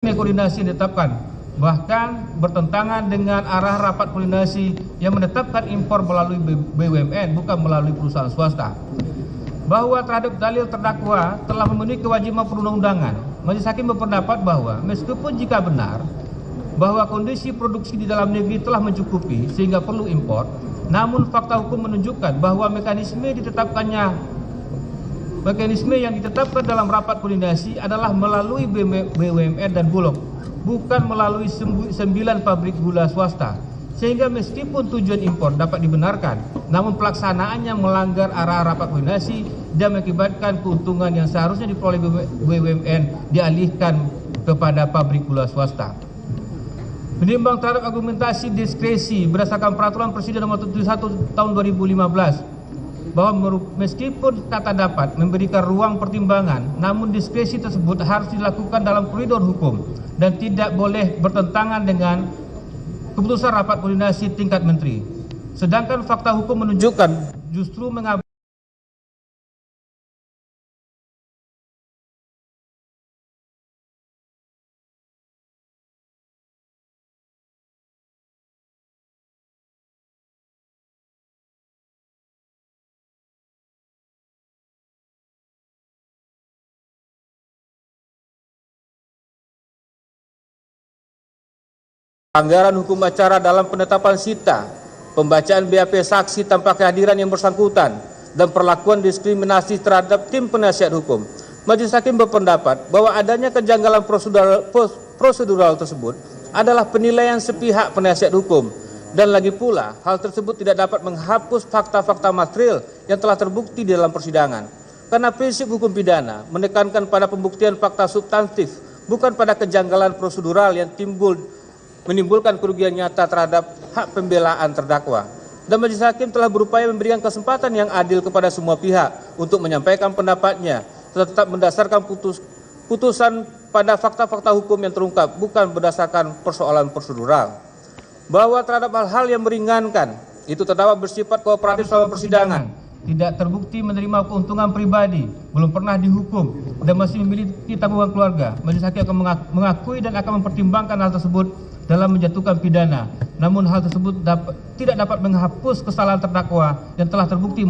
koordinasi ditetapkan, bahkan bertentangan dengan arah rapat koordinasi yang menetapkan impor melalui BUMN bukan melalui perusahaan swasta. Bahwa terhadap dalil terdakwa telah memenuhi kewajiban perundang-undangan, majelis hakim berpendapat bahwa meskipun jika benar bahwa kondisi produksi di dalam negeri telah mencukupi sehingga perlu impor, namun fakta hukum menunjukkan bahwa mekanisme yang ditetapkan dalam rapat koordinasi adalah melalui BUMN dan Bulog, bukan melalui 9 pabrik gula swasta. Sehingga meskipun tujuan impor dapat dibenarkan, namun pelaksanaannya melanggar arah rapat koordinasi dan mengakibatkan keuntungan yang seharusnya diperoleh BUMN dialihkan kepada pabrik gula swasta. Menimbang terhadap argumentasi diskresi berdasarkan Peraturan Presiden Nomor 71 Tahun 2015, bahwa meskipun kata dapat memberikan ruang pertimbangan, namun diskresi tersebut harus dilakukan dalam koridor hukum dan tidak boleh bertentangan dengan keputusan rapat koordinasi tingkat menteri. Sedangkan fakta hukum menunjukkan justru mengabaikan pelanggaran hukum acara dalam penetapan sita, pembacaan BAP saksi tanpa kehadiran yang bersangkutan, dan perlakuan diskriminasi terhadap tim penasihat hukum. Majelis hakim berpendapat bahwa adanya kejanggalan prosedural tersebut adalah penilaian sepihak penasihat hukum, dan lagi pula hal tersebut tidak dapat menghapus fakta-fakta material yang telah terbukti di dalam persidangan. Karena prinsip hukum pidana menekankan pada pembuktian fakta substantif, bukan pada kejanggalan prosedural yang menimbulkan kerugian nyata terhadap hak pembelaan terdakwa. Dan majelis hakim telah berupaya memberikan kesempatan yang adil kepada semua pihak untuk menyampaikan pendapatnya, tetap mendasarkan putusan pada fakta-fakta hukum yang terungkap, bukan berdasarkan persoalan prosedural. Bahwa terhadap hal-hal yang meringankan, itu terdakwa bersifat kooperatif selama persidangan, tidak terbukti menerima keuntungan pribadi, belum pernah dihukum, dan masih memiliki tanggungan keluarga, majelis hakim akan mengakui dan akan mempertimbangkan hal tersebut dalam menjatuhkan pidana. Namun hal tersebut tidak dapat menghapus kesalahan terdakwa yang telah terbukti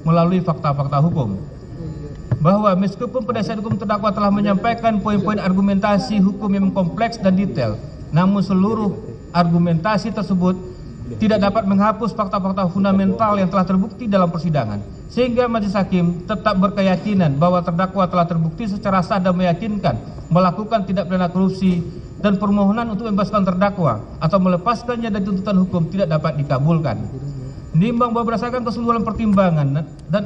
melalui fakta-fakta hukum. Bahwa meskipun penasihat hukum terdakwa telah menyampaikan poin-poin argumentasi hukum yang kompleks dan detail, namun seluruh argumentasi tersebut tidak dapat menghapus fakta-fakta fundamental yang telah terbukti dalam persidangan, sehingga majelis hakim tetap berkeyakinan bahwa terdakwa telah terbukti secara sah dan meyakinkan melakukan tindak pidana korupsi, dan permohonan untuk membebaskan terdakwa atau melepaskannya dari tuntutan hukum tidak dapat dikabulkan. Menimbang bahwa berdasarkan keseluruhan pertimbangan dan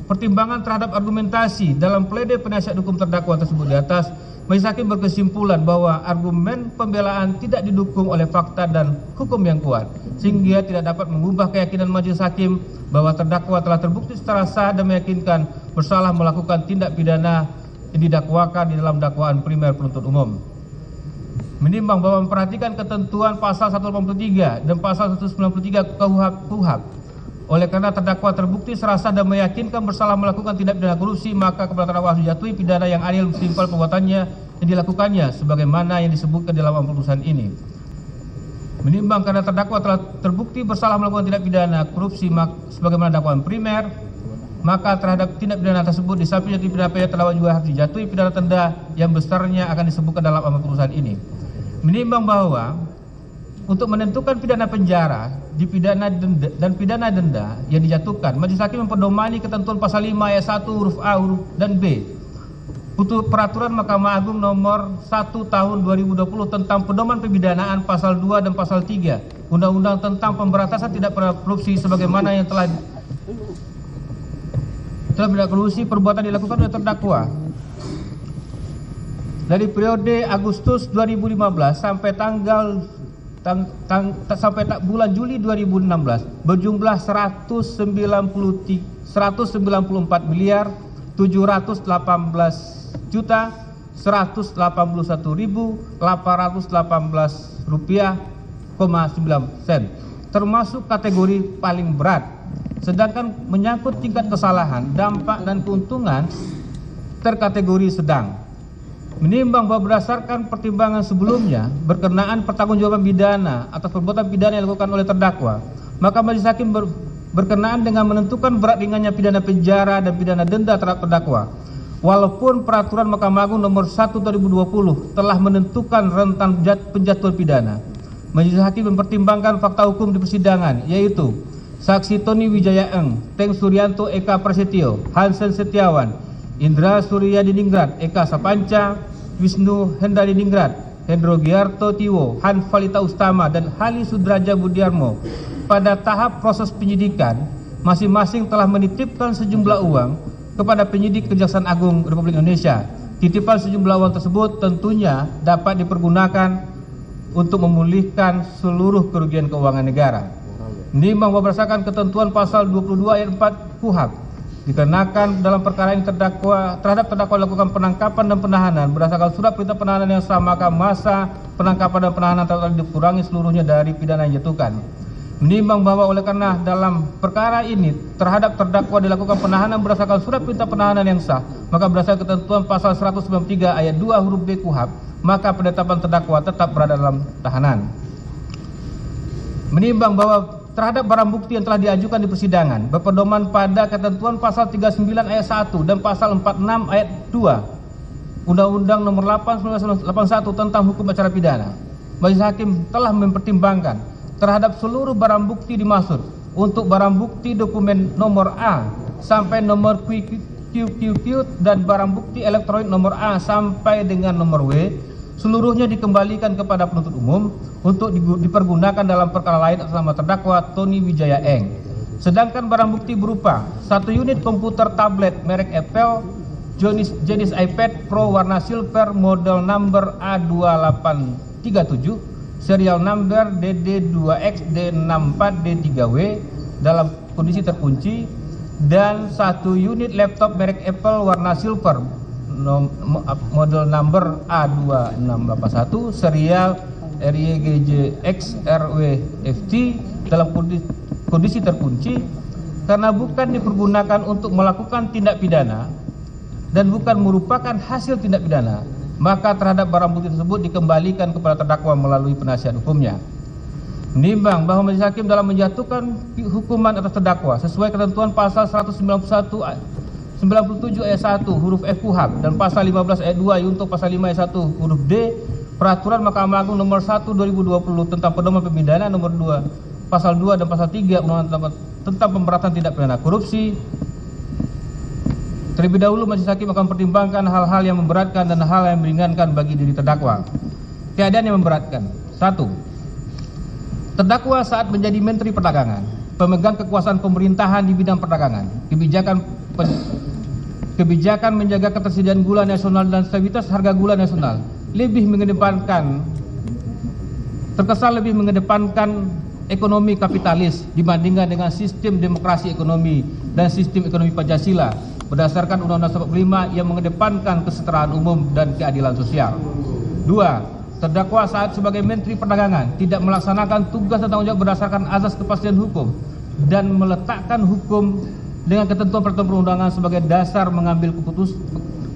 pertimbangan terhadap argumentasi dalam pledoi penasihat hukum terdakwa tersebut di atas, majelis hakim berkesimpulan bahwa argumen pembelaan tidak didukung oleh fakta dan hukum yang kuat, sehingga tidak dapat mengubah keyakinan majelis hakim bahwa terdakwa telah terbukti secara sah dan meyakinkan bersalah melakukan tindak pidana yang didakwakan di dalam dakwaan primer penuntut umum. Menimbang bahwa memperhatikan ketentuan pasal 183 dan pasal 193 KUHP, oleh karena terdakwa terbukti secara sah dan meyakinkan bersalah melakukan tindak pidana korupsi, maka kepada terdakwa harus dijatuhi pidana yang adil setimpal perbuatannya yang dilakukannya sebagaimana yang disebutkan di dalam putusan ini. Menimbang karena terdakwa telah terbukti bersalah melakukan tindak pidana korupsi sebagaimana dakwaan primer, maka terhadap tindak pidana tersebut di samping jatuhi pidana terdakwa juga harus dijatuhi pidana denda yang besarnya akan disebutkan dalam amar putusan ini. Menimbang bahwa untuk menentukan pidana penjara, pidana denda yang dijatuhkan, majelis hakim memperdomani ketentuan pasal 5 ayat 1 huruf A huruf dan B Peraturan Mahkamah Agung nomor 1 tahun 2020 tentang pedoman pemidanaan pasal 2 dan pasal 3 Undang-Undang tentang Pemberantasan Tindak Pidana Korupsi sebagaimana yang telah pidana korupsi perbuatan dilakukan oleh terdakwa dari periode Agustus 2015 sampai sampai bulan Juli 2016 berjumlah 194 miliar 718 juta 181.818 rupiah, 9 sen, termasuk kategori paling berat. Sedangkan menyangkut tingkat kesalahan, dampak dan keuntungan terkategori sedang. Menimbang bahwa berdasarkan pertimbangan sebelumnya berkenaan pertanggungjawaban pidana atas perbuatan pidana yang dilakukan oleh terdakwa, maka majelis hakim berkenaan dengan menentukan berat ringannya pidana penjara dan pidana denda terhadap terdakwa. Walaupun peraturan Mahkamah Agung nomor 1 2020 telah menentukan rentan penjatuhan pidana, majelis hakim mempertimbangkan fakta hukum di persidangan, yaitu saksi Tony Wijaya Eng, Teng Suryanto Eka Prasetyo, Hansen Setiawan, Indra Surya Diningrat, Eka Sapanca, Wisnu Hendra Diningrat, Hendro Giarto Tiwo, Han Valita Ustama, dan Hali Sudraja Budiarmo. Pada tahap proses penyidikan, masing-masing telah menitipkan sejumlah uang kepada penyidik Kejaksaan Agung Republik Indonesia. Titipan sejumlah uang tersebut tentunya dapat dipergunakan untuk memulihkan seluruh kerugian keuangan negara. Menimbang bahwa berdasarkan ketentuan pasal 22 ayat 4 KUHP, dikenakan dalam perkara ini terhadap terdakwa dilakukan penangkapan dan penahanan berdasarkan surat perintah penahanan yang sama, maka masa penangkapan dan penahanan telah dikurangi seluruhnya dari pidana yang dijatuhkan. Menimbang bahwa oleh karena dalam perkara ini terhadap terdakwa dilakukan penahanan berdasarkan surat perintah penahanan yang sah, maka berdasarkan ketentuan pasal 193 ayat 2 huruf B KUHP, maka penetapan terdakwa tetap berada dalam tahanan. Menimbang bahwa terhadap barang bukti yang telah diajukan di persidangan berpedoman pada ketentuan pasal 39 ayat 1 dan pasal 46 ayat 2 Undang-Undang nomor 8 1981 tentang hukum acara pidana, majelis hakim telah mempertimbangkan terhadap seluruh barang bukti dimaksud untuk barang bukti dokumen nomor A sampai nomor QQQ dan barang bukti elektronik nomor A sampai dengan nomor W, seluruhnya dikembalikan kepada penuntut umum untuk dipergunakan dalam perkara lain atas nama terdakwa Tony Wijaya Eng. Sedangkan barang bukti berupa 1 unit komputer tablet merek Apple jenis iPad Pro warna silver model number A2837 serial number DD2XD64D3W dalam kondisi terkunci, dan 1 unit laptop merek Apple warna silver model number A2681 serial RYGJXRWFT dalam kondisi terkunci karena bukan dipergunakan untuk melakukan tindak pidana dan bukan merupakan hasil tindak pidana, maka terhadap barang bukti tersebut dikembalikan kepada terdakwa melalui penasihat hukumnya. Menimbang bahwa majelis hakim dalam menjatuhkan hukuman atas terdakwa sesuai ketentuan pasal 197 ayat 1 huruf F KUHP dan pasal 15 ayat 2 untuk pasal 5 ayat 1 huruf D Peraturan Mahkamah Agung nomor 1 2020 tentang pedoman pembinaan nomor 2 pasal 2 dan pasal 3 Undang-Undang tentang pemberantasan tindak pidana korupsi. Terlebih dahulu majelis hakim akan mempertimbangkan hal-hal yang memberatkan dan hal yang meringankan bagi diri terdakwa. Keadaan yang memberatkan. 1. Terdakwa saat menjadi Menteri Perdagangan, pemegang kekuasaan pemerintahan di bidang perdagangan, kebijakan menjaga ketersediaan gula nasional dan stabilitas harga gula nasional, terkesan lebih mengedepankan ekonomi kapitalis dibandingkan dengan sistem demokrasi ekonomi dan sistem ekonomi Pancasila berdasarkan Undang-Undang 45 yang mengedepankan kesetaraan umum dan keadilan sosial. 2. Terdakwa saat sebagai Menteri Perdagangan tidak melaksanakan tugas dan tanggung jawab berdasarkan azas kepastian hukum dan meletakkan hukum dengan ketentuan peraturan perundangan sebagai dasar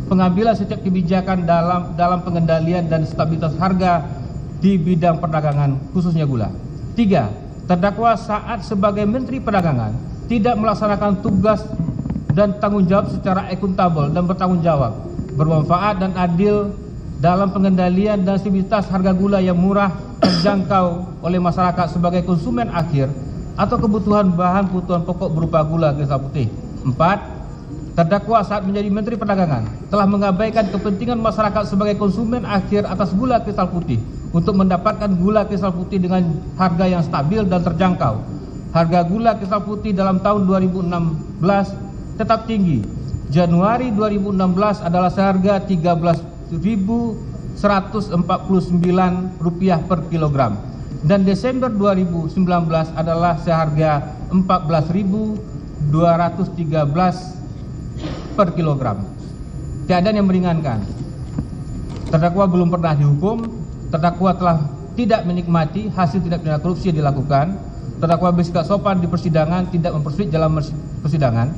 pengambilan setiap kebijakan dalam pengendalian dan stabilitas harga di bidang perdagangan khususnya gula. 3. Terdakwa saat sebagai Menteri Perdagangan tidak melaksanakan tugas dan tanggung jawab secara akuntabel dan bertanggung jawab, bermanfaat dan adil dalam pengendalian dan stabilitas harga gula yang murah terjangkau oleh masyarakat sebagai konsumen akhir atau kebutuhan bahan kebutuhan pokok berupa gula kristal putih. 4. Terdakwa saat menjadi Menteri Perdagangan telah mengabaikan kepentingan masyarakat sebagai konsumen akhir atas gula kristal putih untuk mendapatkan gula kristal putih dengan harga yang stabil dan terjangkau. Harga gula kristal putih dalam tahun 2016 tetap tinggi. Januari 2016 adalah seharga Rp13.149 per kilogram dan Desember 2019 adalah seharga Rp14.213 per kilogram. Keadaan yang meringankan. Terdakwa belum pernah dihukum, terdakwa telah tidak menikmati hasil tindak pidana korupsi yang dilakukan, terdakwa bersikap sopan di persidangan, tidak mempersulit dalam persidangan,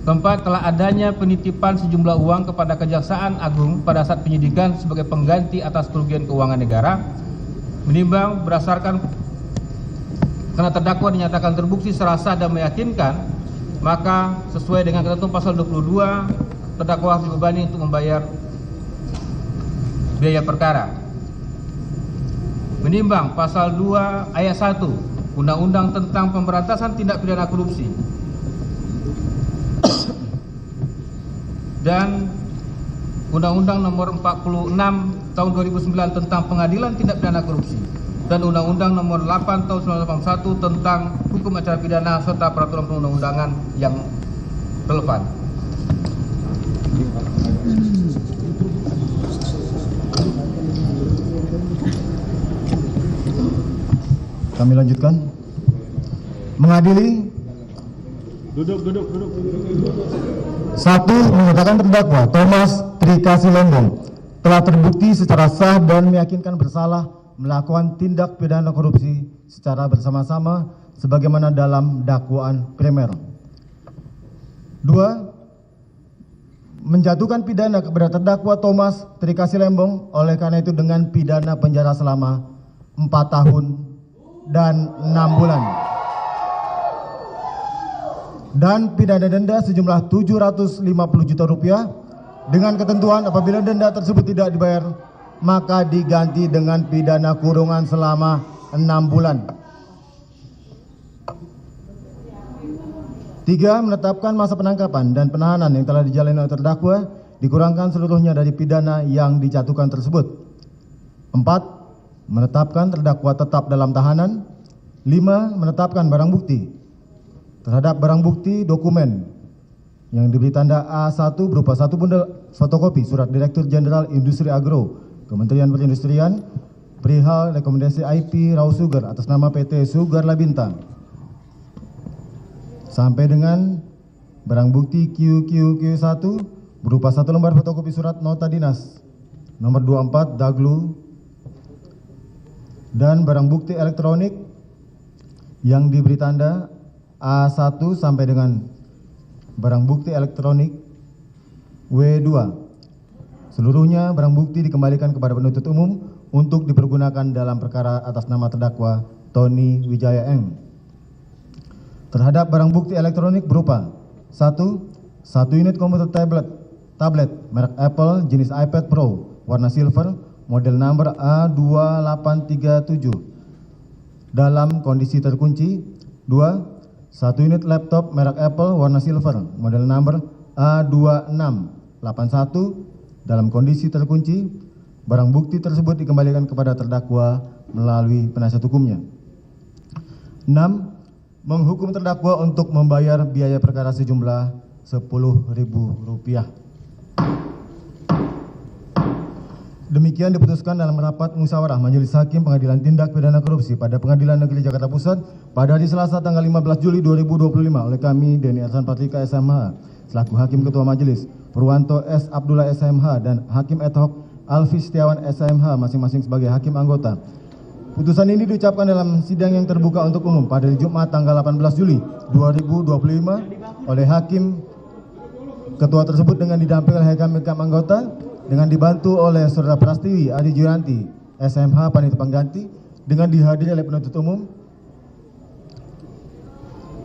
Keempat, telah adanya penitipan sejumlah uang kepada Kejaksaan Agung pada saat penyidikan sebagai pengganti atas kerugian keuangan negara. Menimbang berdasarkan karena terdakwa dinyatakan terbukti secara sah dan meyakinkan, maka sesuai dengan ketentuan pasal 22, terdakwa harus dibebani untuk membayar biaya perkara. Menimbang pasal 2 ayat 1 Undang-Undang tentang Pemberantasan Tindak Pidana Korupsi dan Undang-Undang nomor 46 tahun 2009 tentang Pengadilan Tindak Pidana Korupsi dan Undang-Undang nomor 8 tahun 1981 tentang Hukum Acara Pidana serta peraturan perundang-undangan yang relevan. Kami lanjutkan. Mengadili. Duduk. 1. Menyatakan terdakwa Thomas Trikasih Lembong telah terbukti secara sah dan meyakinkan bersalah melakukan tindak pidana korupsi secara bersama-sama sebagaimana dalam dakwaan primer. 2. Menjatuhkan pidana kepada terdakwa Thomas Trikasih Lembong oleh karena itu dengan pidana penjara selama 4 tahun dan 6 bulan. Dan pidana denda sejumlah 750 juta rupiah dengan ketentuan apabila denda tersebut tidak dibayar maka diganti dengan pidana kurungan selama 6 bulan. 3. Menetapkan masa penangkapan dan penahanan yang telah dijalani oleh terdakwa dikurangkan seluruhnya dari pidana yang dijatuhkan tersebut. 4. Menetapkan terdakwa tetap dalam tahanan. 5. Menetapkan barang bukti terhadap barang bukti dokumen yang diberi tanda A1 berupa 1 bundel fotokopi surat Direktur Jenderal Industri Agro Kementerian Perindustrian perihal rekomendasi IP Raw Sugar atas nama PT Sugar Labinta sampai dengan barang bukti QQQ1 berupa 1 lembar fotokopi surat nota dinas nomor 24 Daglu dan barang bukti elektronik yang diberi tanda A1 sampai dengan barang bukti elektronik W2. Seluruhnya barang bukti dikembalikan kepada penuntut umum untuk dipergunakan dalam perkara atas nama terdakwa Tony Wijaya Eng. Terhadap barang bukti elektronik berupa 1 unit komputer tablet merek Apple jenis iPad Pro warna silver model number A2837 dalam kondisi terkunci. 2. 1 unit laptop merek Apple warna silver model number A2681 dalam kondisi terkunci. Barang bukti tersebut dikembalikan kepada terdakwa melalui penasihat hukumnya. 6. Menghukum terdakwa untuk membayar biaya perkara sejumlah Rp10.000. Demikian diputuskan dalam rapat musyawarah Majelis Hakim Pengadilan Tindak Pidana Korupsi pada Pengadilan Negeri Jakarta Pusat pada hari Selasa tanggal 15 Juli 2025 oleh kami Denny Ersan Patrika SMH selaku Hakim Ketua Majelis, Purwanto S. Abdullah SMH dan Hakim ad hoc Alfi Setiawan SMH masing-masing sebagai Hakim anggota. Putusan ini diucapkan dalam sidang yang terbuka untuk umum pada Jumat tanggal 18 Juli 2025 oleh Hakim Ketua tersebut dengan didampingi oleh Hakim anggota dengan dibantu oleh Saudara Prastiwi Adi Juyanti SMH Panitia Pengganti dengan dihadiri oleh penuntut umum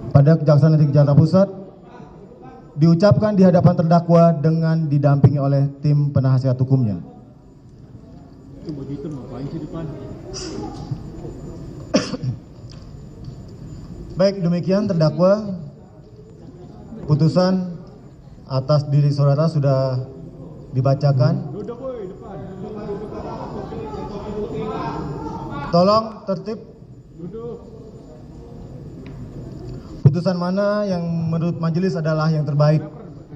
pada Kejaksaan Negeri Jakarta Pusat diucapkan di hadapan terdakwa dengan didampingi oleh tim penasihat hukumnya. Baik, demikian terdakwa putusan atas diri saudara sudah dibacakan. Tolong tertib. Putusan mana yang menurut majelis adalah yang terbaik,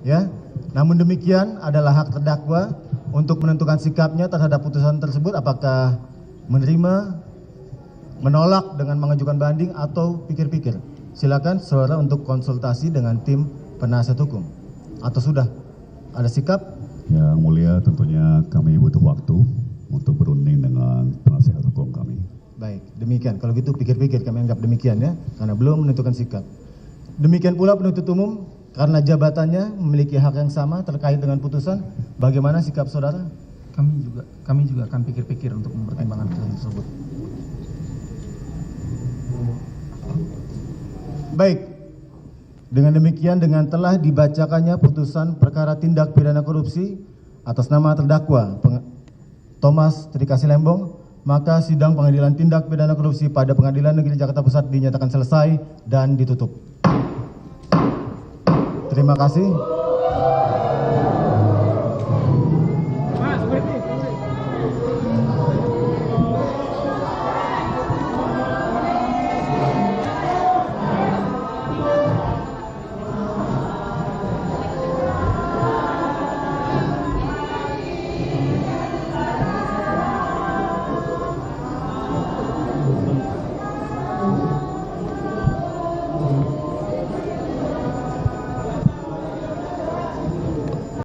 ya. Namun demikian adalah hak terdakwa untuk menentukan sikapnya terhadap putusan tersebut, apakah menerima, menolak dengan mengajukan banding atau pikir-pikir. Silakan saudara untuk konsultasi dengan tim penasihat hukum. Atau sudah ada sikap? Yang mulia, tentunya kami butuh waktu untuk berunding dengan penasihat hukum kami. Baik, demikian. Kalau gitu pikir-pikir, kami anggap demikian ya, karena belum menentukan sikap. Demikian pula penuntut umum karena jabatannya memiliki hak yang sama terkait dengan putusan, bagaimana sikap saudara? Kami juga akan pikir-pikir untuk mempertimbangkan putusan tersebut. Baik, dengan demikian dengan telah dibacakannya putusan perkara tindak pidana korupsi atas nama terdakwa Thomas Trikasih Lembong, maka sidang pengadilan tindak pidana korupsi pada Pengadilan Negeri Jakarta Pusat dinyatakan selesai dan ditutup. Terima kasih.